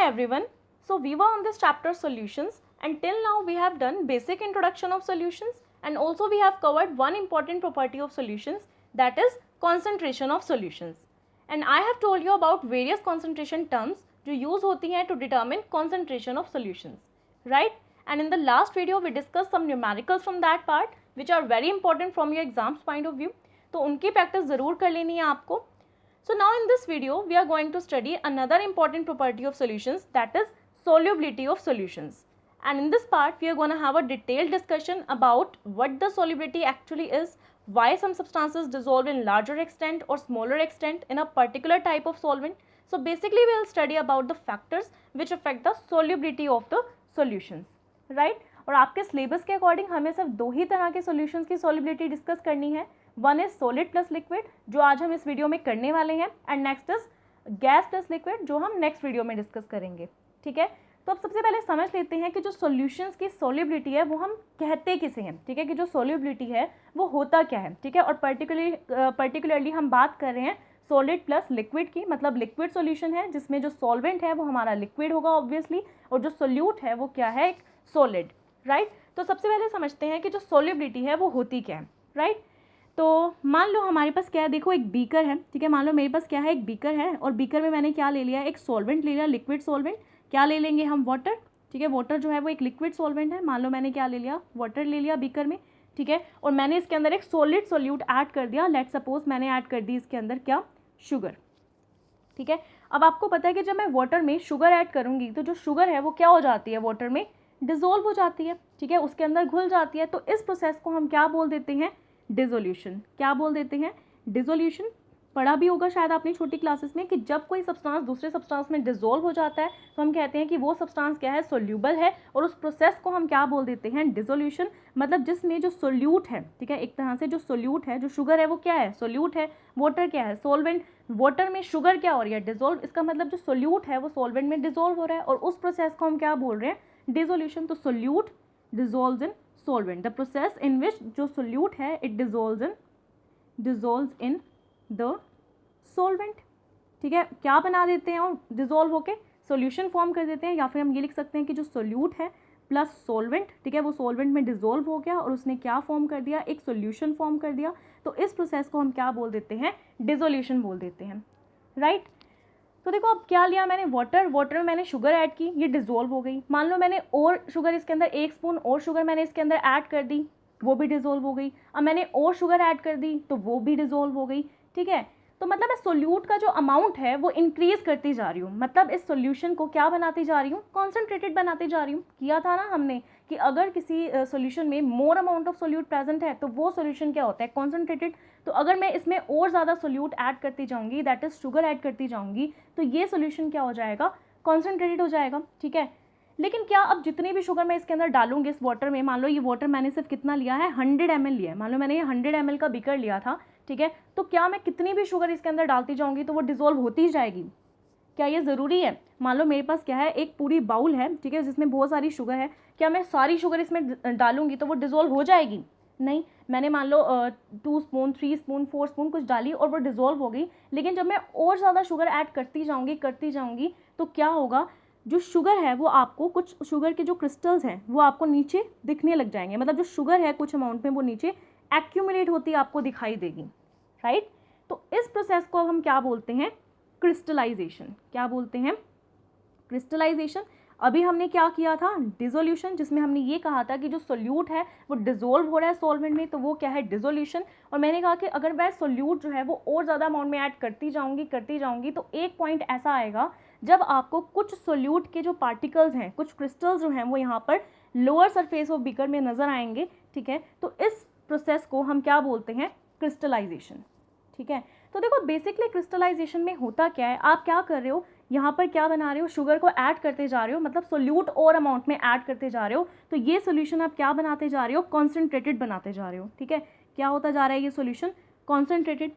everyone. So we were on this chapter solutions, and till now we have done basic introduction of solutions, and also we have covered one important property of solutions, that is concentration of solutions. And I have told you about various concentration terms जो use होती हैं to determine concentration of solutions, right? And in the last video we discussed some numericals from that part which are very important from your exams point of view. तो उनकी practice ज़रूर कर लेनी है आपको. So now in this video we are going to study another important property of solutions, that is solubility of solutions. And in this part we are going to have a detailed discussion about what the solubility actually is, why some substances dissolve in larger extent or smaller extent in a particular type of solvent. So basically we will study about the factors which affect the solubility of the solutions, right? और आपके syllabus के according हमें सिर्फ दो ही तरह के solutions की solubility discuss करनी है. One is solid plus liquid जो आज हम इस वीडियो में करने वाले हैं, and next is gas plus liquid जो हम नेक्स्ट वीडियो में डिस्कस करेंगे. ठीक है, तो अब सबसे पहले समझ लेते हैं कि जो सॉल्यूशंस की सॉल्युबिलिटी है वो हम कहते किसे हैं. ठीक है, कि जो सॉल्युबिलिटी है वो होता क्या है. ठीक है, और पर्टिकुलरली हम बात कर रहे हैं सॉलिड प्लस लिक्विड की, मतलब लिक्विड सॉल्यूशन है जिसमें जो सॉल्वेंट है वो हमारा लिक्विड होगा ऑब्वियसली, और जो सोल्यूट है वो क्या है, एक सॉलिड, राइट. तो सबसे पहले समझते हैं कि जो सॉल्युबिलिटी है वो होती क्या है, राइट. तो मान लो हमारे पास क्या है, देखो एक बीकर है. ठीक है, मान लो मेरे पास क्या है, एक बीकर है, और बीकर में मैंने क्या ले लिया, एक सॉल्वेंट ले लिया, लिक्विड सॉल्वेंट. क्या ले लेंगे हम, वाटर. ठीक है, वाटर जो है वो एक लिक्विड सॉल्वेंट है. मान लो मैंने क्या ले लिया, वाटर ले लिया बीकर में. ठीक है, और मैंने इसके अंदर एक सॉलिड सोल्यूट ऐड कर दिया. लेट सपोज मैंने ऐड कर दी इसके अंदर क्या, शुगर. ठीक है, अब आपको पता है कि जब मैं वाटर में शुगर ऐड करूँगी तो जो शुगर है वो क्या हो जाती है, वाटर में डिसॉल्व हो जाती है. ठीक है, उसके अंदर घुल जाती है. तो इस प्रोसेस को हम क्या बोल देते हैं, डिसोल्यूशन. क्या बोल देते हैं, डिसोल्यूशन. पढ़ा भी होगा शायद आपने छोटी क्लासेस में कि जब कोई सब्सटेंस दूसरे सब्सटेंस में डिसॉल्व हो जाता है तो हम कहते हैं कि वो सब्सटेंस क्या है, सोल्यूबल है, और उस प्रोसेस को हम क्या बोल देते हैं, डिसोल्यूशन. मतलब जिसमें जो सोल्यूट है, ठीक है, एक तरह से जो सोल्यूट है, जो शुगर है वो क्या है, सोल्यूट है. वाटर क्या है, सॉल्वेंट. वाटर में शुगर क्या हो रही है, डिसॉल्व. इसका मतलब जो सोल्यूट है वो सॉल्वेंट में डिसॉल्व हो रहा है, और उस प्रोसेस को हम क्या बोल रहे हैं, डिसोल्यूशन. तो solute dissolves in solvent, the process in which जो solute है it dissolves in the solvent. ठीक है, क्या बना देते हैं, और डिसॉल्व होके सॉल्यूशन फॉर्म कर देते हैं. या फिर हम ये लिख सकते हैं कि जो सोल्यूट है प्लस सॉल्वेंट, ठीक है, वो सॉल्वेंट में डिसॉल्व हो गया और उसने क्या फॉर्म कर दिया, एक सॉल्यूशन फॉर्म कर दिया. तो इस प्रोसेस को हम क्या बोल देते हैं, डिसोल्यूशन बोल देते हैं, राइट. तो देखो अब क्या लिया मैंने, वाटर. वाटर में मैंने शुगर ऐड की, ये डिसॉल्व हो गई. मान लो मैंने और शुगर इसके अंदर, एक स्पून और शुगर मैंने इसके अंदर ऐड कर दी, वो भी डिसॉल्व हो गई. अब मैंने और शुगर ऐड कर दी तो वो भी डिसॉल्व हो गई. ठीक है, तो मतलब मैं सोल्यूट का जो अमाउंट है वो इंक्रीज करती जा रही हूँ. मतलब इस सोल्यूशन को क्या बनाती जा रही हूँ, कॉन्सेंट्रेटेड बनाती जा रही हूँ. किया था ना हमने कि अगर किसी सोल्यूशन में more amount of solute present है तो वो सोल्यूशन क्या होता है, कॉन्सेंट्रेटेड. तो अगर मैं इसमें और ज़्यादा सोल्यूट ऐड करती जाऊँगी, दैट इज शुगर ऐड करती जाऊँगी, तो ये सोल्यूशन क्या हो जाएगा, कॉन्सेंट्रेटेड हो जाएगा. ठीक है, लेकिन क्या अब जितनी भी शुगर मैं इसके अंदर डालूंगी इस वाटर में, मान लो ये वाटर मैंने सिर्फ कितना लिया है, 100 ml लिया है. मान लो मैंने ये 100 ml का बीकर लिया था. ठीक है, तो क्या मैं कितनी भी शुगर इसके अंदर डालती जाऊंगी तो वो डिसॉल्व होती ही जाएगी, क्या ये ज़रूरी है. मान लो मेरे पास क्या है, एक पूरी बाउल है, ठीक है, जिसमें बहुत सारी शुगर है. क्या मैं सारी शुगर इसमें डालूंगी तो वो डिसॉल्व हो जाएगी, नहीं. मैंने मान लो 2 स्पून 3 स्पून 4 स्पून कुछ डाली और वो डिसॉल्व हो गई. लेकिन जब मैं और ज़्यादा शुगर ऐड करती जाऊँगी तो क्या होगा, जो शुगर है वो आपको, कुछ शुगर के जो क्रिस्टल्स हैं वो आपको नीचे दिखने लग जाएंगे. मतलब जो शुगर है कुछ अमाउंट में वो नीचे एक्यूमुलेट होती आपको दिखाई देगी, राइट. तो इस प्रोसेस को हम क्या बोलते हैं, क्रिस्टलाइजेशन. क्या बोलते हैं, क्रिस्टलाइजेशन. अभी हमने क्या किया था, डिसोल्यूशन, जिसमें हमने ये कहा था कि जो सोल्यूट है वो डिसॉल्व हो रहा है सॉल्वेंट में, तो वो क्या है, डिसोल्यूशन. और मैंने कहा कि अगर मैं सोल्यूट जो है वो और ज़्यादा अमाउंट में ऐड करती जाऊँगी तो एक पॉइंट ऐसा आएगा जब आपको कुछ सोल्यूट के जो पार्टिकल्स हैं, कुछ क्रिस्टल्स जो हैं वो यहाँ पर लोअर सरफेस ऑफ बीकर में नज़र आएंगे. ठीक है, तो इस प्रोसेस को हम क्या बोलते हैं, क्रिस्टलाइजेशन. ठीक है, तो देखो बेसिकली क्रिस्टलाइजेशन में होता क्या है, आप क्या कर रहे हो, यहाँ पर क्या बना रहे हो, शुगर को ऐड करते जा रहे हो, मतलब सोल्यूट और अमाउंट में ऐड करते जा रहे हो. तो ये सोल्यूशन आप क्या बनाते जा रहे हो, कॉन्सेंट्रेटेड बनाते जा रहे हो. ठीक है, क्या होता जा रहा है ये सोल्यूशन, कॉन्सेंट्रेटेड.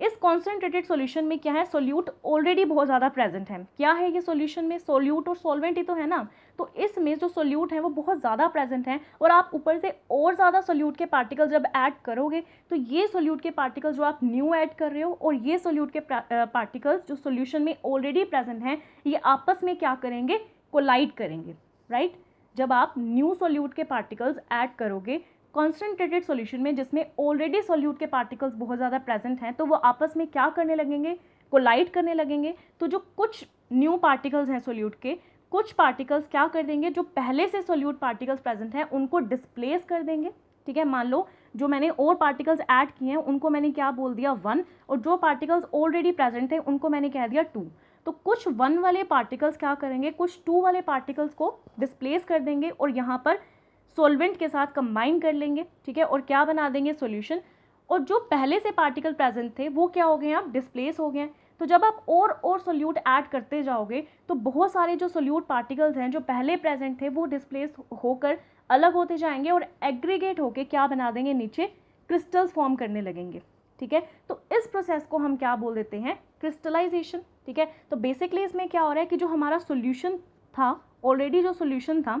इस कॉन्सेंट्रेटेड सॉल्यूशन में क्या है, सोल्यूट ऑलरेडी बहुत ज़्यादा प्रेजेंट है। क्या है ये सॉल्यूशन में, सोल्यूट और सॉल्वेंट ही तो है ना, तो इसमें जो सोल्यूट है वो बहुत ज़्यादा प्रेजेंट है और आप ऊपर से और ज़्यादा सोल्यूट के पार्टिकल्स जब ऐड करोगे तो ये सोल्यूट के पार्टिकल्स जो आप न्यू ऐड कर रहे हो और ये सोल्यूट के पार्टिकल्स जो सोल्यूशन में ऑलरेडी प्रेजेंट हैं, ये आपस में क्या करेंगे, कोलाइड करेंगे, राइट। जब आप न्यू सोल्यूट के पार्टिकल्स ऐड करोगे कॉन्सेंट्रेटेड सॉल्यूशन में जिसमें ऑलरेडी सोल्यूट के पार्टिकल्स बहुत ज़्यादा प्रेजेंट हैं, तो वो आपस में क्या करने लगेंगे, कोलाइड करने लगेंगे। तो जो कुछ न्यू पार्टिकल्स हैं सोल्यूट के, कुछ पार्टिकल्स क्या कर देंगे, जो पहले से सोल्यूट पार्टिकल्स प्रेजेंट हैं उनको डिस्प्लेस कर देंगे, ठीक है। मान लो जो मैंने और पार्टिकल्स ऐड किए हैं उनको मैंने क्या बोल दिया 1, और जो पार्टिकल्स ऑलरेडी प्रेजेंट थे उनको मैंने कह दिया 2। तो कुछ 1 वाले पार्टिकल्स क्या करेंगे, कुछ 2 वाले पार्टिकल्स को डिस्प्लेस कर देंगे और यहाँ पर सॉल्वेंट के साथ कंबाइन कर लेंगे, ठीक है, और क्या बना देंगे, सॉल्यूशन। और जो पहले से पार्टिकल प्रेजेंट थे वो क्या हो गए, आप डिस्प्लेस हो गए। तो जब आप और सोल्यूट ऐड करते जाओगे तो बहुत सारे जो सोल्यूट पार्टिकल्स हैं जो पहले प्रेजेंट थे वो डिस्प्लेस होकर अलग होते जाएंगे और एग्रीगेट होकर क्या बना देंगे, नीचे क्रिस्टल्स फॉर्म करने लगेंगे, ठीक है। तो इस प्रोसेस को हम क्या बोल देते हैं, क्रिस्टलाइजेशन, ठीक है। तो बेसिकली इसमें क्या हो रहा है कि जो हमारा सोल्यूशन था, ऑलरेडी जो सोल्यूशन था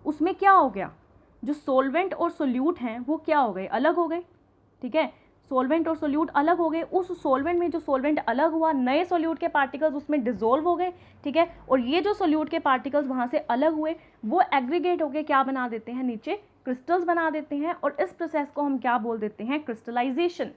उसमें क्या हो गया, जो सोल्वेंट और सोल्यूट हैं वो क्या हो गए, अलग हो गए, ठीक है। सोल्वेंट और सोल्यूट अलग हो गए, उस सोल्वेंट में जो सोल्वेंट अलग हुआ, नए सोल्यूट के पार्टिकल्स उसमें डिसोल्व हो गए, ठीक है। और ये जो सोल्यूट के पार्टिकल्स वहाँ से अलग हुए वो एग्रीगेट होकर क्या बना देते हैं, नीचे क्रिस्टल्स बना देते हैं, और इस प्रोसेस को हम क्या बोल देते हैं, क्रिस्टलाइजेशन,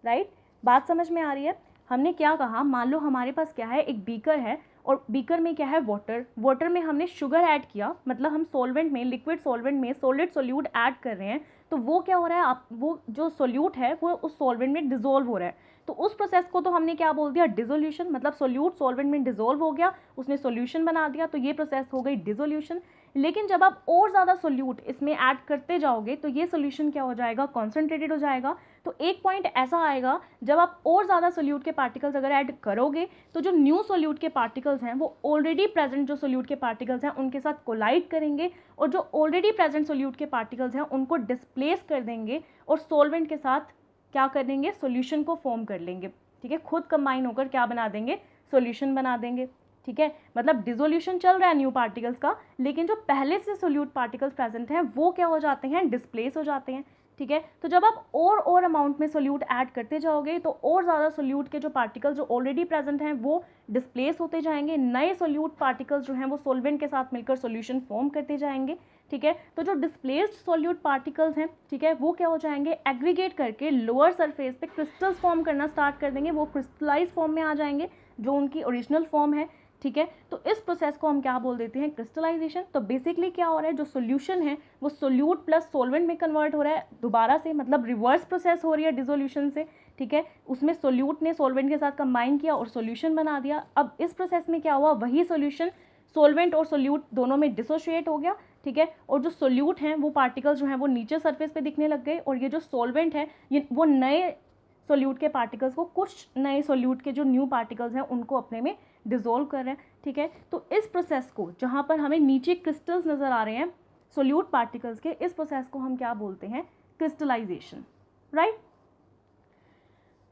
राइट। बात समझ में आ रही है। हमने क्या कहा, मान लो हमारे पास क्या है, एक बीकर है और बीकर में क्या है, वाटर में हमने शुगर ऐड किया, मतलब हम सॉल्वेंट में, लिक्विड सॉल्वेंट में सॉलिड सोल्यूट ऐड कर रहे हैं, तो वो क्या हो रहा है, आप वो जो सोल्यूट है वो उस सॉल्वेंट में डिसोल्व हो रहा है। तो उस प्रोसेस को तो हमने क्या बोल दिया, डिसोल्यूशन, मतलब सोल्यूट सॉल्वेंट में डिसोल्व हो गया, उसने सोल्यूशन बना दिया, तो ये प्रोसेस हो गई डिसोल्यूशन। लेकिन जब आप और ज़्यादा सोल्यूट इसमें ऐड करते जाओगे तो ये सोल्यूशन क्या हो जाएगा, कॉन्सेंट्रेटेड हो जाएगा। तो एक पॉइंट ऐसा आएगा जब आप और ज़्यादा सोल्यूट के पार्टिकल्स अगर ऐड करोगे तो जो न्यू सोल्यूट के पार्टिकल्स हैं वो ऑलरेडी प्रेजेंट जो सोल्यूट के पार्टिकल्स हैं उनके साथ कोलाइड करेंगे और जो ऑलरेडी प्रेजेंट सोल्यूट के पार्टिकल्स हैं उनको डिस्प्लेस कर देंगे और सॉल्वेंट के साथ क्या कर देंगे, सोल्यूशन को फॉर्म कर लेंगे, ठीक है। खुद कंबाइन होकर क्या बना देंगे, सोल्यूशन बना देंगे, ठीक है। मतलब डिसोल्यूशन चल रहा है न्यू पार्टिकल्स का, लेकिन जो पहले से सोल्यूट पार्टिकल्स प्रेजेंट हैं वो क्या हो जाते हैं, डिस्प्लेस हो जाते हैं, ठीक है। तो जब आप और अमाउंट में सोल्यूट ऐड करते जाओगे तो और ज़्यादा सोल्यूट के जो पार्टिकल्स जो ऑलरेडी प्रेजेंट हैं वो डिस्प्लेस होते जाएंगे, नए सोल्यूट पार्टिकल्स जो हैं वो सॉल्वेंट के साथ मिलकर सोल्यूशन फॉर्म करते जाएंगे, ठीक है। तो जो डिस्प्लेस्ड सोल्यूट पार्टिकल्स हैं, ठीक है, वो क्या हो जाएंगे, एग्रीगेट करके लोअर सरफेस पे क्रिस्टल्स फॉर्म करना स्टार्ट कर देंगे, वो क्रिस्टलाइज फॉर्म में आ जाएंगे जो उनकी ओरिजिनल फॉर्म है, ठीक है। तो इस प्रोसेस को हम क्या बोल देते हैं, क्रिस्टलाइजेशन। तो बेसिकली क्या हो रहा है, जो सोल्यूशन है वो सोल्यूट प्लस सॉल्वेंट में कन्वर्ट हो रहा है दोबारा से, मतलब रिवर्स प्रोसेस हो रही है डिसोल्यूशन से, ठीक है। उसमें सोल्यूट ने सॉल्वेंट के साथ कंबाइन किया और सोल्यूशन बना दिया। अब इस प्रोसेस में क्या हुआ, वही सोल्यूशन सॉल्वेंट और सोल्यूट दोनों में डिसोशिएट हो गया, ठीक है। और जो सोल्यूट हैं वो पार्टिकल्स जो हैं वो नीचे सरफेस पे दिखने लग गए और ये जो सॉल्वेंट है ये वो नए सोल्यूट के पार्टिकल्स को, कुछ नए सोल्यूट के जो न्यू पार्टिकल्स हैं उनको अपने में डिसोल्व कर रहे हैं, ठीक है। तो इस प्रोसेस को, जहाँ पर हमें नीचे क्रिस्टल्स नज़र आ रहे हैं सोल्यूट पार्टिकल्स के, इस प्रोसेस को हम क्या बोलते हैं, क्रिस्टलाइजेशन, राइट।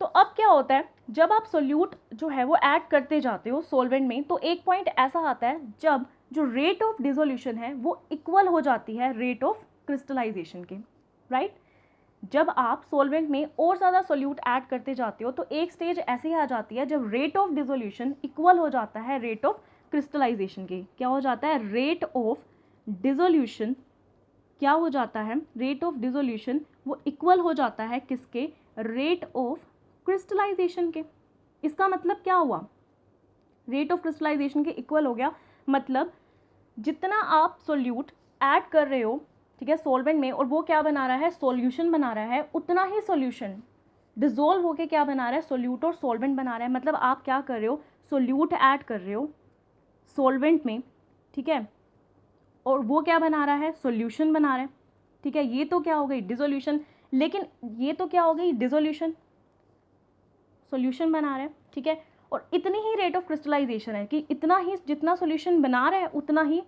तो अब क्या होता है, जब आप सोल्यूट जो है वो ऐड करते जाते हो सॉल्वेंट में, तो एक पॉइंट ऐसा आता है जब जो रेट ऑफ डिसोल्यूशन है वो इक्वल हो जाती है रेट ऑफ क्रिस्टलाइजेशन के, राइट। जब आप सॉल्वेंट में और ज़्यादा सोल्यूट ऐड करते जाते हो तो एक स्टेज ऐसी आ जाती है जब रेट ऑफ डिसोल्यूशन इक्वल हो जाता है रेट ऑफ क्रिस्टलाइजेशन के। क्या हो जाता है, रेट ऑफ डिसोल्यूशन क्या हो जाता है, रेट ऑफ डिसोल्यूशन वो इक्वल हो जाता है किसके, रेट ऑफ क्रिस्टलाइजेशन के। इसका मतलब क्या हुआ, रेट ऑफ क्रिस्टलाइजेशन के इक्वल हो गया, मतलब जितना आप सोल्यूट ऐड कर रहे हो, ठीक है, सॉल्वेंट में, और वो क्या बना रहा है, सॉल्यूशन बना रहा है, उतना ही सॉल्यूशन डिसोल्व होके क्या बना रहा है, सोल्यूट और सॉल्वेंट बना रहा है। मतलब आप क्या कर रहे हो, सोल्यूट ऐड कर रहे हो सॉल्वेंट में, ठीक है, और वो क्या बना रहा है, सॉल्यूशन बना रहा है, ठीक है। ये तो क्या हो गई, डिसोल्यूशन, लेकिन ये तो क्या हो गई, डिसोल्यूशन, सॉल्यूशन बना रहा है, ठीक है। और इतनी ही रेट ऑफ क्रिस्टलाइजेशन है कि इतना ही जितना सॉल्यूशन बना रहा है उतना ही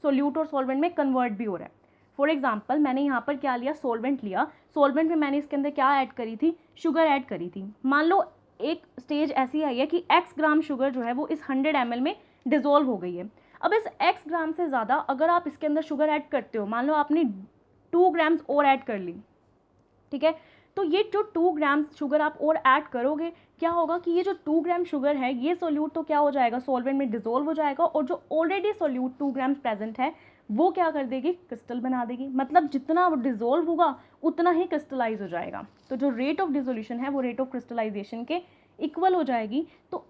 सोल्यूट और सॉल्वेंट में कन्वर्ट भी हो रहा है। फॉर एग्जाम्पल मैंने यहाँ पर क्या लिया, सोलवेंट लिया, सोलवेंट में मैंने इसके अंदर क्या ऐड करी थी, शुगर ऐड करी थी। मान लो एक स्टेज ऐसी आई है कि x ग्राम शुगर जो है वो इस 100 ml में डिजोल्व हो गई है। अब इस x ग्राम से ज़्यादा अगर आप इसके अंदर शुगर ऐड करते हो, मान लो आपने 2 ग्राम्स और ऐड कर ली, ठीक है, तो ये जो 2 ग्राम शुगर आप और ऐड करोगे, क्या होगा कि ये जो 2 ग्राम शुगर है ये सोल्यूट तो क्या हो जाएगा, सॉल्वेंट में डिसॉल्व हो जाएगा, और जो ऑलरेडी सोल्यूट 2 ग्राम प्रेजेंट है वो क्या कर देगी, क्रिस्टल बना देगी। मतलब जितना वो डिसॉल्व होगा उतना ही क्रिस्टलाइज हो जाएगा। तो जो रेट ऑफ डिसोल्यूशन है वो रेट ऑफ क्रिस्टलाइजेशन के इक्वल हो जाएगी। तो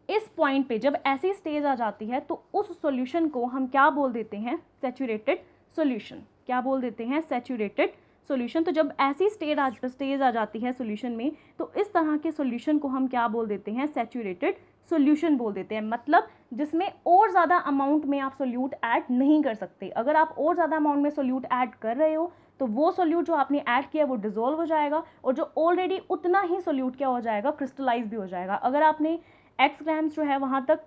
इस पॉइंट पे जब ऐसी स्टेज आ जाती है तो उस सॉल्यूशन को हम क्या बोल देते हैं, सैचुरेटेड सॉल्यूशन। क्या बोल देते हैं, सैचुरेटेड सॉल्यूशन। तो जब ऐसी स्टेज आ जाती है सॉल्यूशन में तो इस तरह के सॉल्यूशन को हम क्या बोल देते हैं, सैचुरेटेड सॉल्यूशन बोल देते हैं। मतलब जिसमें और ज़्यादा अमाउंट में आप सोल्यूट ऐड नहीं कर सकते। अगर आप और ज़्यादा अमाउंट में सोल्यूट ऐड कर रहे हो तो वो सोल्यूट जो आपने ऐड किया वो डिसॉल्व हो जाएगा, और जो ऑलरेडी उतना ही सोल्यूट क्या हो जाएगा, क्रिस्टलाइज भी हो जाएगा। अगर आपने x ग्राम्स जो है वहाँ तक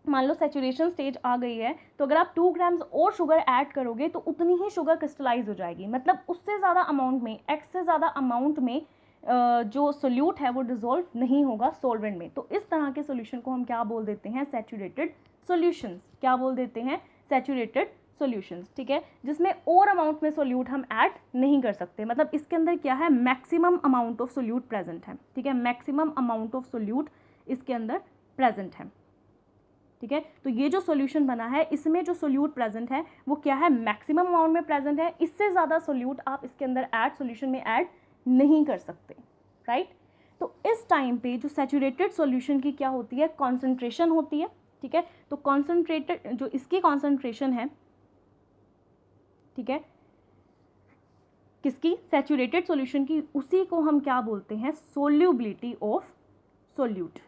मान लो सैचुरेशन स्टेज आ गई है, तो अगर आप 2 ग्राम्स और शुगर ऐड करोगे तो उतनी ही शुगर क्रिस्टलाइज हो जाएगी। मतलब उससे ज़्यादा अमाउंट में, x से ज़्यादा अमाउंट में जो सोल्यूट है वो डिसॉल्व नहीं होगा सॉल्वेंट में। तो इस तरह के सोल्यूशन को हम क्या बोल देते हैं, सैचुरेटेड सॉल्यूशंस। क्या बोल देते हैं, सैचुरेटेड सॉल्यूशंस। ठीक है, जिसमें और अमाउंट में सोल्यूट हम ऐड नहीं कर सकते। मतलब इसके अंदर क्या है, maximum amount of solute present है। ठीक है, मैक्सिमम अमाउंट ऑफ सोल्यूट इसके अंदर प्रेजेंट है। ठीक है, तो ये जो सॉल्यूशन बना है इसमें जो सोल्यूट प्रेजेंट है वो क्या है, मैक्सिमम अमाउंट में प्रेजेंट है। इससे ज़्यादा सोल्यूट आप इसके अंदर ऐड, सॉल्यूशन में ऐड नहीं कर सकते। राइट, तो इस टाइम पे जो सैचुरेटेड सॉल्यूशन की क्या होती है, कॉन्सेंट्रेशन होती है। ठीक है, तो कॉन्सेंट्रेटेड जो इसकी कॉन्सेंट्रेशन है, ठीक है, किसकी, सैचुरेटेड सॉल्यूशन की, उसी को हम क्या बोलते हैं, सोल्यूबिलिटी ऑफ सोल्यूट।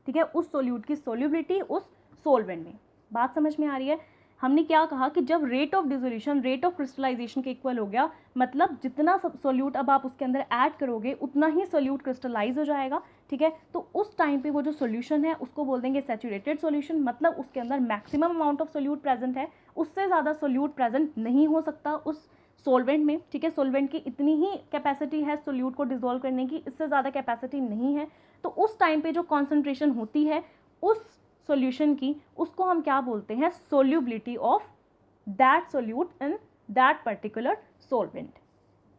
ठीक है, उस सोल्यूट की सोल्यूबिलिटी उस सोलवेंट में। बात समझ में आ रही है। हमने क्या कहा कि जब rate of dissolution rate of crystallization के इक्वल हो गया, मतलब जितना सोल्यूट अब आप उसके अंदर ऐड करोगे उतना ही सोल्यूट क्रिस्टलाइज हो जाएगा। ठीक है, तो उस टाइम पे वो जो सोल्यूशन है उसको बोल देंगे सैचुरेटेड सोल्यूशन। मतलब उसके अंदर maximum amount of solute present है, उससे ज़्यादा सोल्यूट प्रेजेंट नहीं हो सकता उस सोलवेंट में। ठीक है, सोलवेंट की इतनी ही कैपेसिटी है सोल्यूट को डिसॉल्व करने की, इससे ज़्यादा कैपेसिटी नहीं है। तो उस टाइम पे जो कॉन्सेंट्रेशन होती है उस सॉल्यूशन की, उसको हम क्या बोलते हैं, solubility of that solute in that particular solvent.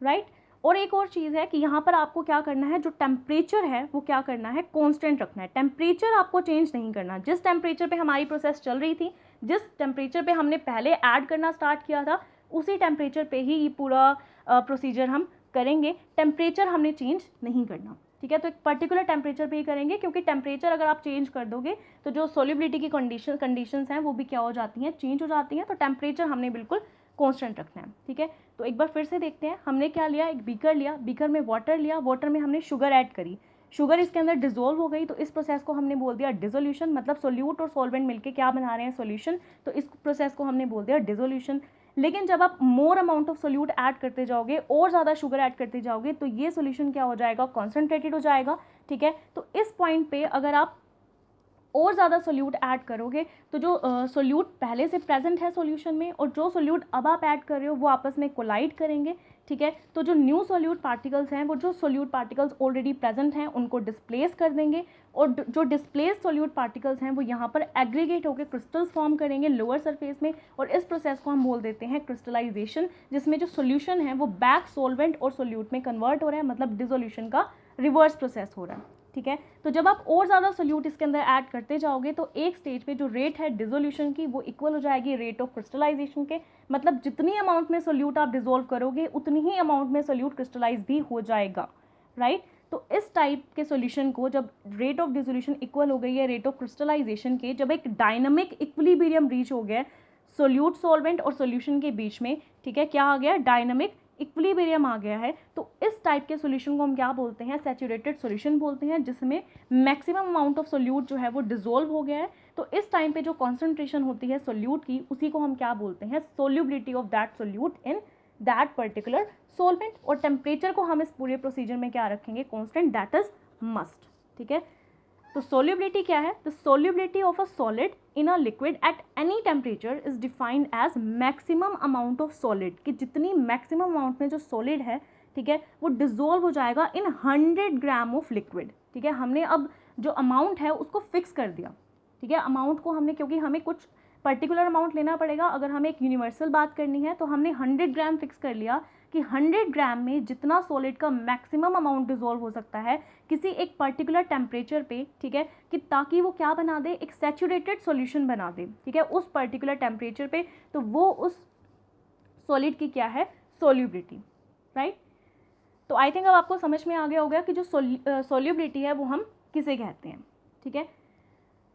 Right, और एक और चीज़ है कि यहाँ पर आपको क्या करना है, जो टेम्परेचर है वो क्या करना है, कांस्टेंट रखना है। टेम्परेचर आपको चेंज नहीं करना। जिस टेम्परेचर पे हमारी प्रोसेस चल रही थी, जिस टेम्परेचर पे हमने पहले ऐड करना स्टार्ट किया था, उसी टेम्परेचर पे ही ये पूरा प्रोसीजर हम करेंगे। टेम्परेचर हमने चेंज नहीं करना। ठीक है, तो एक पर्टिकुलर टेम्परेचर पे ही करेंगे, क्योंकि टेम्परेचर अगर आप चेंज कर दोगे तो जो सोल्युबिलिटी की कंडीशंस हैं वो भी क्या हो जाती हैं, चेंज हो जाती हैं। तो टेम्परेचर हमने बिल्कुल कांस्टेंट रखना है। ठीक है, तो एक बार फिर से देखते हैं। हमने क्या लिया, एक बीकर लिया, बीकर में वाटर लिया, वाटर में हमने शुगर ऐड करी, शुगर इसके अंदर डिसॉल्व हो गई, तो इस प्रोसेस को हमने बोल दिया डिसोल्यूशन। मतलब सोल्यूट और सॉल्वेंट मिलके क्या बना रहे हैं, सॉल्यूशन। तो इस प्रोसेस को हमने बोल दिया डिसोल्यूशन। लेकिन जब आप more amount of solute add करते जाओगे और ज़्यादा शुगर ऐड करते जाओगे तो ये सोल्यूशन क्या हो जाएगा, कॉन्सेंट्रेटेड हो जाएगा। ठीक है, तो इस पॉइंट पे अगर आप और ज़्यादा सोल्यूट ऐड करोगे तो जो सोल्यूट पहले से प्रेजेंट है सॉल्यूशन में और जो सोल्यूट अब आप ऐड कर रहे हो वो आपस में कोलाइड करेंगे। ठीक है, तो जो न्यू सोल्यूट पार्टिकल्स हैं वो जो सोल्यूट पार्टिकल्स ऑलरेडी प्रेजेंट हैं उनको डिस्प्लेस कर देंगे, और जो डिस्प्लेस सोल्यूट पार्टिकल्स हैं वो यहाँ पर एग्रीगेट होकर क्रिस्टल्स फॉर्म करेंगे लोअर सरफेस में, और इस प्रोसेस को हम बोल देते हैं क्रिस्टलाइजेशन, जिसमें जो सोल्यूशन है वो बैक सोलवेंट और सोल्यूट में कन्वर्ट हो रहा है। मतलब डिसोल्यूशन का रिवर्स प्रोसेस हो रहा है। ठीक है, तो जब आप और ज़्यादा सोल्यूट इसके अंदर ऐड करते जाओगे तो एक स्टेज पे जो रेट है डिसोल्यूशन की वो इक्वल हो जाएगी रेट ऑफ क्रिस्टलाइजेशन के। मतलब जितनी अमाउंट में सोल्यूट आप डिसॉल्व करोगे उतनी ही अमाउंट में सोल्यूट क्रिस्टलाइज भी हो जाएगा। राइट, तो इस टाइप के सोल्यूशन को जब रेट ऑफ डिसोल्यूशन इक्वल हो गई है रेट ऑफ क्रिस्टलाइजेशन के, जब एक डायनामिक इक्विलिब्रियम रीच हो गया सोल्यूट सॉल्वेंट और सोल्यूशन के बीच में, ठीक है, क्या आ गया, डायनामिक इक्विलिब्रियम आ गया है, तो इस टाइप के सॉल्यूशन को हम क्या बोलते हैं, सैचुरेटेड सॉल्यूशन बोलते हैं, जिसमें मैक्सिमम अमाउंट ऑफ सोल्यूट जो है वो डिसॉल्व हो गया है। तो इस टाइम पे जो कॉन्सेंट्रेशन होती है सोल्यूट की उसी को हम क्या बोलते हैं, solubility of that solute in that particular solvent. और टेम्परेचर को हम इस पूरे प्रोसीजर में क्या रखेंगे, कांस्टेंट, दैट इज मस्ट। ठीक है, तो सोल्यूबिलिटी क्या है? The solubility of a solid in a liquid at any temperature is defined as maximum amount of solid, कि जितनी मैक्सिमम अमाउंट में जो सॉलिड है, ठीक है, वो डिजोल्व हो जाएगा इन 100 ग्राम ऑफ लिक्विड। ठीक है, हमने अब जो अमाउंट है उसको फिक्स कर दिया। ठीक है, अमाउंट को हमने, क्योंकि हमें कुछ पर्टिकुलर अमाउंट लेना पड़ेगा, अगर हमें एक यूनिवर्सल बात करनी है तो हमने 100 ग्राम फिक्स कर लिया कि 100 ग्राम में जितना सॉलिड का मैक्सिमम अमाउंट डिजोल्व हो सकता है किसी एक पर्टिकुलर टेम्परेचर पे, ठीक है, कि ताकि वो क्या बना दे, एक सैचुरेटेड सॉल्यूशन बना दे, ठीक है, उस पर्टिकुलर टेम्परेचर पे। तो वो उस सॉलिड की क्या है? Solubility, right. तो आई थिंक अब आपको समझ में आ गया होगा कि जो सोल्यूबिलिटी है वो हम किसे कहते हैं। ठीक है,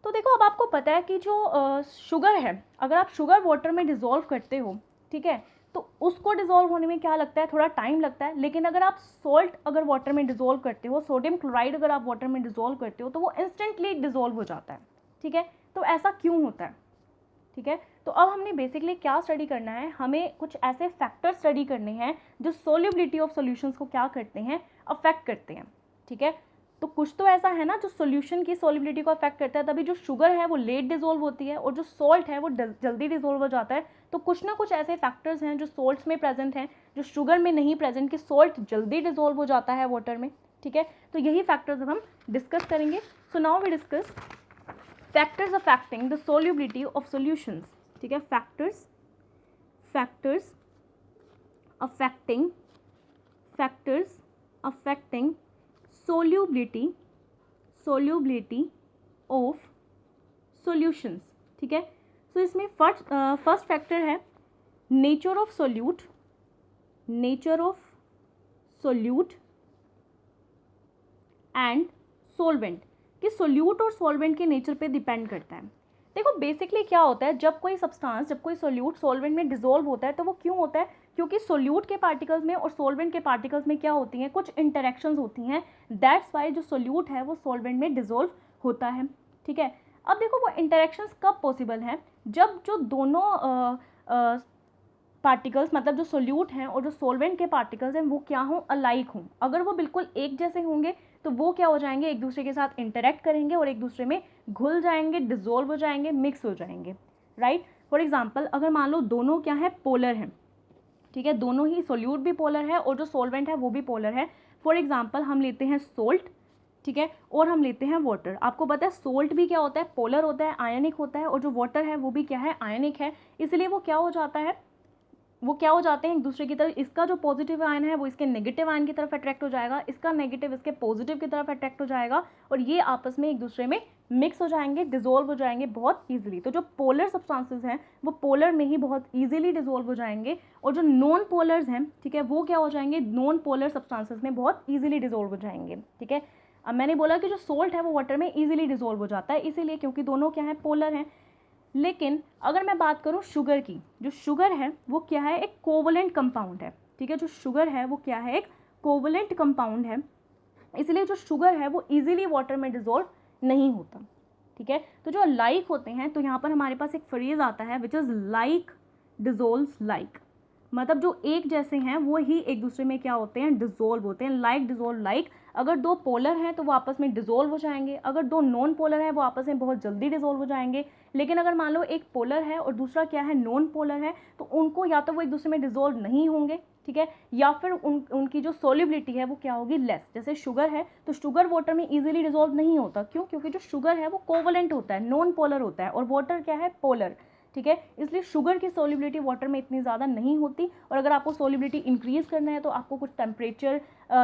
तो देखो अब आपको पता है कि जो शुगर है, अगर आप शुगर वाटर में डिज़ोल्व करते हो, ठीक है, तो उसको डिज़ोल्व होने में क्या लगता है? थोड़ा टाइम लगता है। लेकिन अगर आप सॉल्ट अगर वाटर में डिज़ोल्व करते हो, सोडियम क्लोराइड अगर आप वाटर में डिज़ोल्व करते हो, तो वो इंस्टेंटली डिज़ोल्व हो जाता है। ठीक है, तो ऐसा क्यों होता है? ठीक है, तो अब हमने बेसिकली क्या स्टडी करना है, हमें कुछ ऐसे फैक्टर स्टडी करने हैं जो सोल्यूबिलिटी ऑफ सॉल्यूशंस को क्या करते हैं? अफेक्ट करते हैं। ठीक है, तो कुछ तो ऐसा है ना जो सॉल्यूशन की सोल्यूबिलिटी को अफेक्ट करता है, तभी जो शुगर है वो लेट डिजोल्व होती है और जो सॉल्ट है वो जल्दी डिजोल्व हो जाता है। तो कुछ ना कुछ ऐसे फैक्टर्स हैं जो सॉल्ट्स में प्रेजेंट हैं, जो शुगर में नहीं प्रेजेंट, कि सॉल्ट जल्दी डिजोल्व हो जाता है वाटर में। ठीक है, तो यही फैक्टर्स हम डिस्कस करेंगे। So now we discuss factors affecting the solubility of solutions. ठीक है, factors affecting solubility of solutions. ठीक है, सो इसमें फर्स्ट फैक्टर है nature of solute and solvent, कि सोल्यूट और सोलवेंट के नेचर पे डिपेंड करता है। देखो बेसिकली क्या होता है, जब कोई सब्सटेंस, जब कोई सोल्यूट सोलवेंट में डिसॉल्व होता है तो वो क्यों होता है? क्योंकि सोल्यूट के पार्टिकल्स में और सोलवेंट के पार्टिकल्स में क्या होती हैं? कुछ इंटरेक्शंस होती हैं। दैट्स वाई जो सोल्यूट है वो सोलवेंट में डिसॉल्व होता है। ठीक है, अब देखो वो इंटरेक्शंस कब पॉसिबल हैं? जब जो दोनों पार्टिकल्स, मतलब जो सोल्यूट हैं और जो सोलवेंट के पार्टिकल्स हैं, वो क्या हों? अलाइक हों। अगर वो बिल्कुल एक जैसे होंगे तो वो क्या हो जाएंगे? एक दूसरे के साथ इंटरेक्ट करेंगे और एक दूसरे में घुल जाएंगे, डिसॉल्व हो जाएंगे, मिक्स हो जाएंगे, राइट। फॉर एग्जांपल अगर मान लो दोनों क्या है? पोलर हैं। ठीक है, दोनों ही सोल्यूट भी पोलर है और जो सोलवेंट है वो भी पोलर है। फॉर एग्जांपल हम लेते हैं सोल्ट, ठीक है, और हम लेते हैं वाटर। आपको पता है सोल्ट भी क्या होता है? पोलर होता है, आयनिक होता है, और जो वाटर है वो भी क्या है? आयनिक है। इसलिए वो क्या हो जाता है? वो क्या हो जाते हैं? एक दूसरे की तरफ, इसका जो पॉजिटिव आयन है वो इसके नेगेटिव आयन की तरफ अट्रैक्ट हो जाएगा, इसका नेगेटिव इसके पॉजिटिव की तरफ अट्रैक्ट हो जाएगा, और ये आपस में एक दूसरे में मिक्स हो जाएंगे, डिसॉल्व हो जाएंगे बहुत ईजिली। तो जो पोलर सब्सटेंसेस हैं वो पोलर में ही बहुत ईजिली डिसॉल्व हो जाएंगे, और जो नॉन पोलर्स हैं, ठीक है, वो क्या हो जाएंगे? नॉन पोलर सब्सटेंसेस में बहुत ईजिली डिसॉल्व हो जाएंगे। ठीक है, अब मैंने बोला कि जो सोल्ट है वो वाटर में ईजिली डिसॉल्व हो जाता है, इसीलिए क्योंकि दोनों क्या है? पोलर हैं। लेकिन अगर मैं बात करूं शुगर की, जो शुगर है वो क्या है? एक कोवलेंट कंपाउंड है। ठीक है, जो शुगर है वो क्या है? एक कोवलेंट कंपाउंड है, इसलिए जो शुगर है वो इजीली वाटर में डिसॉल्व नहीं होता। ठीक है, तो जो लाइक होते हैं, तो यहाँ पर हमारे पास एक फ्रेज आता है which is like dissolves like, मतलब जो एक जैसे हैं वो ही एक दूसरे में क्या होते हैं? डिसॉल्व होते हैं। लाइक डिसॉल्व लाइक, अगर दो पोलर हैं तो वो आपस में डिसॉल्व हो जाएंगे, अगर दो नॉन पोलर हैं वो आपस में बहुत जल्दी डिसॉल्व हो जाएंगे। लेकिन अगर मान लो एक पोलर है और दूसरा क्या है? नॉन पोलर है, तो उनको या तो वो एक दूसरे में डिसॉल्व नहीं होंगे, ठीक है, या फिर उनकी जो सोल्यूबिलिटी है वो क्या होगी? लेस। जैसे शुगर है तो शुगर वाटर में इजीली डिसॉल्व नहीं होता, क्यों? क्योंकि जो शुगर है वो कोवलेंट होता है, नॉन पोलर होता है, और वाटर क्या है? पोलर। ठीक है, इसलिए शुगर की सोल्यूबिलिटी वाटर में इतनी ज़्यादा नहीं होती, और अगर आपको सोल्यूबिलिटी इंक्रीज़ करना है तो आपको कुछ टेम्परेचर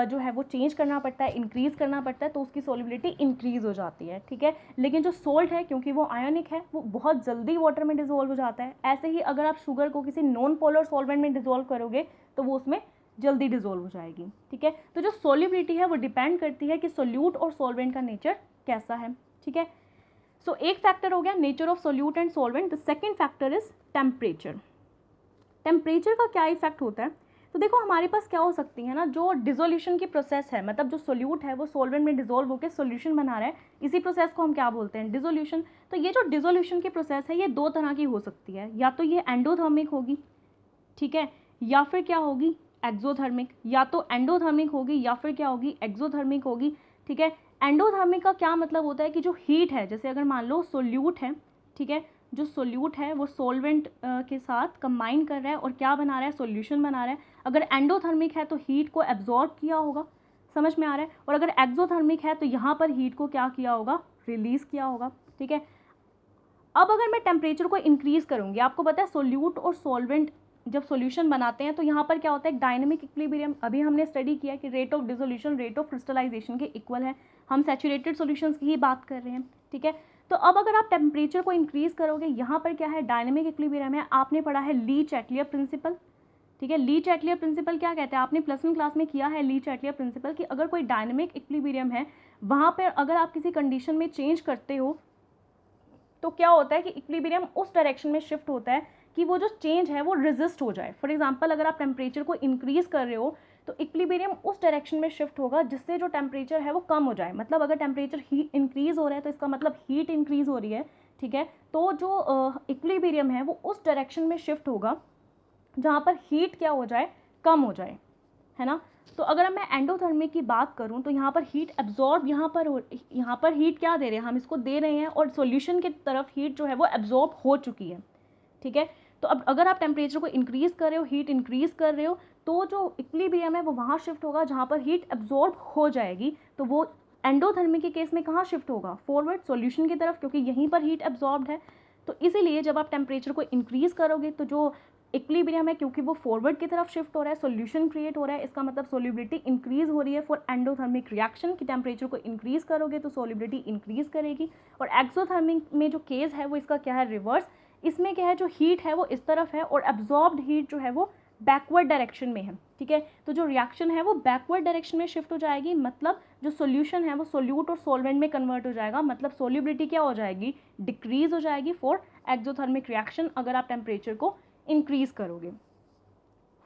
जो है वो चेंज करना पड़ता है, इंक्रीज़ करना पड़ता है, तो उसकी सोल्यूबिलिटी इंक्रीज़ हो जाती है। ठीक है, लेकिन जो सोल्ट है क्योंकि वो आयनिक है वो बहुत जल्दी वाटर में डिसॉल्व हो जाता है। ऐसे ही अगर आप शुगर को किसी नॉन पोलर सॉल्वेंट में डिसॉल्व करोगे तो वो उसमें जल्दी डिसॉल्व हो जाएगी। ठीक है, तो जो सोल्यूबिलिटी है वो डिपेंड करती है कि सोल्यूट और सॉल्वेंट का नेचर कैसा है। ठीक है, सो एक फैक्टर हो गया nature of solute and solvent. The second factor is temperature. Temperature का क्या इफेक्ट होता है? तो देखो हमारे पास क्या हो सकती है ना, जो डिसोल्यूशन की प्रोसेस है, मतलब जो सोल्यूट है वो सॉल्वेंट में डिसॉल्व होकर सोल्यूशन बना रहा है, इसी प्रोसेस को हम क्या बोलते हैं? डिसोल्यूशन। तो ये जो डिसोल्यूशन की प्रोसेस है ये दो तरह की हो सकती है, या तो ये एंडोथर्मिक होगी, ठीक है, या फिर क्या होगी? एक्सोथर्मिक। या तो एंडोथर्मिक होगी या फिर क्या होगी? एक्सोथर्मिक होगी। ठीक है, एंडोथर्मिक का क्या मतलब होता है कि जो हीट है, जैसे अगर मान लो सोल्यूट है, ठीक है, जो सोल्यूट है वो सोलवेंट के साथ कंबाइन कर रहा है और क्या बना रहा है, सॉल्यूशन बना रहा है। अगर एंडोथर्मिक है तो हीट को एब्जॉर्ब किया होगा, समझ में आ रहा है, और अगर एक्सोथर्मिक है तो यहाँ पर हीट को क्या किया होगा, रिलीज़ किया होगा, ठीक है। अब अगर मैं टेम्परेचर को इंक्रीज़ करूँगी, आपको पता है सोल्यूट और सॉल्वेंट जब सॉल्यूशन बनाते हैं तो यहाँ पर क्या होता है, डायनेमिक इक्विलिब्रियम, अभी हमने स्टडी किया कि rate of dissolution rate of crystallization के इक्वल है। हम सैचुरेटेड सॉल्यूशंस की ही बात कर रहे हैं, ठीक है। तो अब अगर आप टेम्परेचर को इंक्रीज़ करोगे, यहाँ पर क्या है, डायनेमिक इक्विलिब्रियम है। आपने पढ़ा है ली चैटलियर प्रिंसिपल, ठीक है। ली चैटलियर प्रिंसिपल क्या कहते हैं, आपने +1 क्लास में किया है ली चैटलियर प्रिंसिपल, कि अगर कोई डायनेमिक इक्विलिब्रियम है, वहाँ पर अगर आप किसी कंडीशन में चेंज करते हो तो क्या होता है कि इक्विलिब्रियम उस डायरेक्शन में शिफ्ट होता है कि वो जो चेंज है वो रेजिस्ट हो जाए। फॉर एग्जांपल, अगर आप टेम्परेचर को इंक्रीज़ कर रहे हो तो इक्विलिब्रियम उस डायरेक्शन में शिफ्ट होगा जिससे जो टेम्परेचर है वो कम हो जाए। मतलब अगर टेम्परेचर इंक्रीज़ हो रहा है तो इसका मतलब हीट इंक्रीज़ हो रही है, ठीक है। तो जो इक्विलिब्रियम है वो उस डायरेक्शन में शिफ्ट होगा जहाँ पर हीट क्या हो जाए, कम हो जाए, है ना। तो अगर मैं एंडोथर्मिक की बात करूं तो यहाँ पर हीट एब्जॉर्ब, यहाँ पर हीट क्या दे रहे हैं, हम इसको दे रहे हैं और सॉल्यूशन की तरफ हीट जो है वो एब्जॉर्ब हो चुकी है, ठीक है। तो अब अगर आप टेम्परेचर को इंक्रीज़ कर रहे हो, हीट इंक्रीज़ कर रहे हो, तो जो इक्विलिब्रियम है वो वहाँ शिफ्ट होगा जहाँ पर हीट एब्जॉर्ब हो जाएगी। तो वो एंडोथर्मिक के केस में कहाँ शिफ्ट होगा, फॉरवर्ड सॉल्यूशन की तरफ, क्योंकि यहीं पर हीट एब्जॉर्ब है। तो इसीलिए जब आप टेम्परेचर को इंक्रीज़ करोगे तो जो इक्विलिब्रियम है, क्योंकि वो फॉरवर्ड की तरफ शिफ्ट हो रहा है, सॉल्यूशन क्रिएट हो रहा है, इसका मतलब सोल्युबिलिटी इंक्रीज हो रही है फॉर एंडोथर्मिक रिएक्शन, कि टेम्परेचर को इंक्रीज करोगे तो सोल्युबिलिटी इंक्रीज करेगी। और एक्सोथर्मिक में जो केस है वो इसका क्या है, रिवर्स। इसमें क्या है, जो हीट है वो इस तरफ है और एब्जॉर्ब्ड हीट जो है वो बैकवर्ड डायरेक्शन में है, ठीक है। तो जो रिएक्शन है वो बैकवर्ड डायरेक्शन में शिफ्ट हो जाएगी, मतलब जो सोल्यूशन है वो सोल्यूट और सॉल्वेंट में कन्वर्ट हो जाएगा, मतलब सोल्युबिलिटी क्या हो जाएगी, डिक्रीज हो जाएगी फॉर एक्सोथर्मिक रिएक्शन अगर आप टेम्परेचर को इंक्रीज़ करोगे।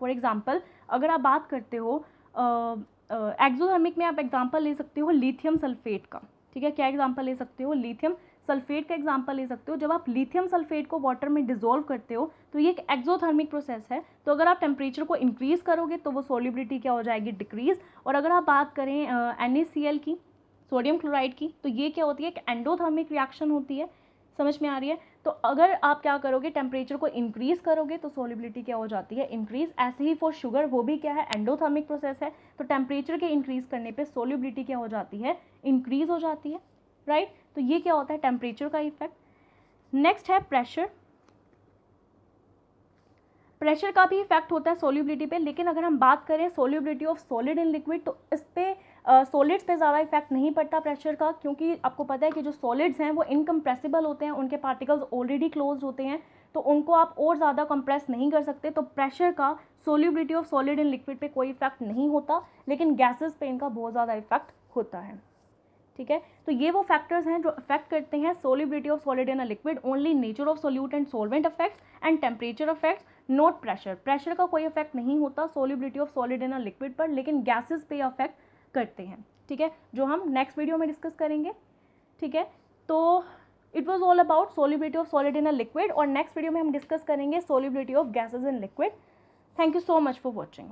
फॉर एग्जाम्पल, अगर आप बात करते हो एक्सोथर्मिक में, आप एग्जाम्पल ले सकते हो लिथियम सल्फेट का, ठीक है। क्या एग्जाम्पल ले सकते हो, लिथियम सल्फेट का एग्जाम्पल ले सकते हो। जब आप लिथियम सल्फेट को वाटर में डिसॉल्व करते हो तो ये एक एक्सोथर्मिक प्रोसेस है। तो अगर आप टेम्परेचर को इंक्रीज़ करोगे तो वो सोल्युबिलिटी क्या हो जाएगी, डिक्रीज। और अगर आप बात करें NaCl की, सोडियम क्लोराइड की, तो ये क्या होती है, एक एंडोथर्मिक रिएक्शन होती है, समझ में आ रही है। तो अगर आप क्या करोगे, टेम्परेचर को इंक्रीज़ करोगे तो सोल्युबिलिटी क्या हो जाती है, इंक्रीज़। ऐसे ही फॉर शुगर, वो भी क्या है, एंडोथर्मिक प्रोसेस है। तो टेम्परेचर के इंक्रीज़ करने पे सोल्युबिलिटी क्या हो जाती है, इंक्रीज़ हो जाती है, राइट। तो ये क्या होता है, टेम्परेचर का इफेक्ट। नेक्स्ट है प्रेशर। प्रेशर का भी इफेक्ट होता है सोल्युबिलिटी पे, लेकिन अगर हम बात करें solubility of solid in liquid तो इस पर सॉलिड्स पे ज़्यादा इफेक्ट नहीं पड़ता प्रेशर का, क्योंकि आपको पता है कि जो सॉलिड्स हैं वो इनकम्प्रेसिबल होते हैं, उनके पार्टिकल्स ऑलरेडी क्लोज होते हैं, तो उनको आप और ज़्यादा कंप्रेस नहीं कर सकते। तो प्रेशर का solubility of solid in liquid पे कोई इफेक्ट नहीं होता, लेकिन गैसेस पे इनका बहुत ज़्यादा इफेक्ट होता है, ठीक है। तो ये वो फैक्टर्स हैं जो अफेक्ट करते हैं solubility of solid in a liquid. Only nature of solute and solvent affects and temperature affects, not pressure. Pressure का कोई इफेक्ट नहीं होता solubility of solid in a liquid पर, लेकिन गैसेस पे अफेक्ट करते हैं, ठीक है, जो हम नेक्स्ट वीडियो में डिस्कस करेंगे, ठीक है। तो it was all about solubility of solid in a liquid, और नेक्स्ट वीडियो में हम डिस्कस करेंगे solubility of gases in liquid. Thank you so much for watching.